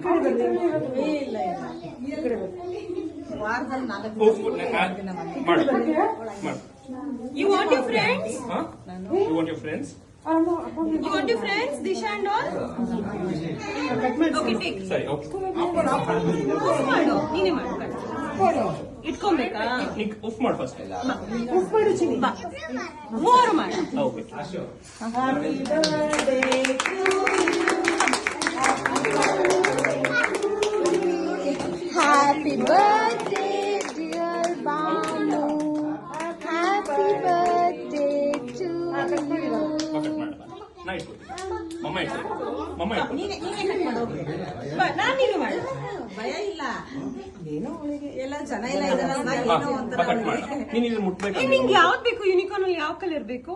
You want your friends? Huh? You want your friends? You want your friends? Disha and all? Okay, take. Sorry, okay. Off ಮಾಡು. ನೀನೇ ಮಾಡು. ಇಟ್ಕೊಬೇಕಾ? Off ಮಾಡು first. ಬಾ. ಮೂರು ಮಾಡು. Okay. Happy birthday to you. Happy birthday, dear Banu. Happy birthday to you. Perfect ಮಾಡು. Nice. ಮಮ್ಮ ಇಟ್ಕೊಳ್ಳಿ. ಮಮ್ಮ ಇಟ್ಕೊಳ್ಳಿ. ನೀನೇ ಕಟ್ ಮಾಡು. ಬಾ, ನಾನು ನೀನು ಮಾಡು. ಭಯ ಇಲ್ಲ. ಏನೋ ಅವಳಿಗೆ ಎಲ್ಲ ಜನ ಎಲ್ಲ ಇದಾರಲ್ಲ ಏನೋ ಒಂಥರ ಅವಳಿಗೆ. ನೀನು ಇದನ್ನ ಮುಟ್ಬೇಕು. ನಿಂಗೆ ಯಾವ್ದು ಬೇಕು? ಯೂನಿಕಾರ್ನ್ ಅಲ್ಲಿ ಯಾವ ಕಲರ್ ಬೇಕು?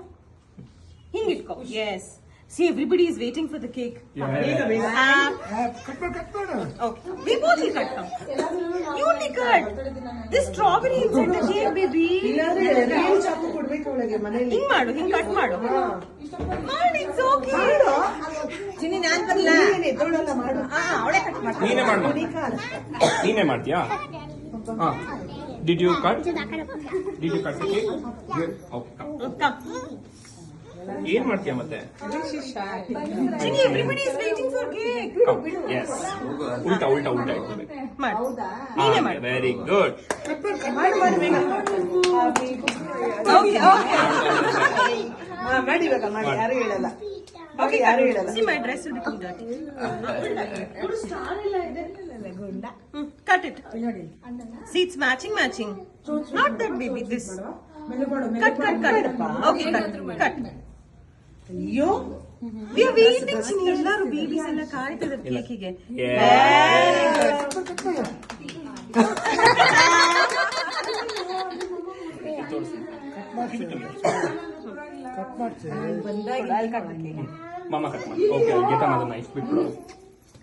ಹಿಂಗ್ ಇಟ್ಕೋ. S. See, everybody is waiting for the cake. Yeah. Cut maadu. Okay. We both will cut now. You will cut. This strawberry inside the cake, baby. ಚಾಕು ಕೊಡ್ಬೇಕು ಅವಳಿಗೆ ಮನೆಯಲ್ಲಿ. ಹಿಂಗ್ ಮಾಡು, ಹಿಂಗ್ ಕಟ್ ಮಾಡು. ಮಾಡು, it's okay. ಚಿನ್ನಿ ನಾನ್ ಬರಲ್ಲ. ನೀನೇ ಎದ್ದೋಳಲ್ಲ ಮಾಡು. ಅವಳೇ ಕಟ್ ಮಾಡ್ತಾಳೆ. ನೀನೇ ಮಾಡು. ನೀನೇ ಮಾಡ್ತೀಯಾ? ಹಾ. Did you cut the cake? Okay. Come. ಏನ್ ಮಾಡ್ತೀಯಾ ಮತ್ತೆ? ಚಿನ್ನಿ, everybody is waiting for cake. Come. Yes. ಉಲ್ಟಾ ಇಟ್ಕೋಬೇಕು. ಮಾಡು. ನೀನೇ ಮಾಡು. Very good. ಮಾಡು ಬೇಗ. Okay. ಮಾಡಿ ಇವಾಗ ಮಾಡಿ, ಯಾರು ಹೇಳಲ್ಲ. Okay, ಯಾರು ಹೇಳಲ್ಲ. See, my dress will become dirty. Cut it. See, it's matching. Not that, baby. This. Cut. Okay, cut. ಅಯ್ಯೋ, We are waiting, ಚಿನ್ನಿ. ಎಲ್ಲರೂ ಬೇಬೀಸ್ ಎಲ್ಲ ಕಾಯ್ತಿದ್ದಾರೆ ಕೇಕಿಗೆ. ಮಮ್ಮ ಕಟ್ ಮಾಡಿ. ಓಕೆ, ಗೆಟ್ ಅನದರ್ ನೈಫ್ ಬಿಟ್ಬಿಡು.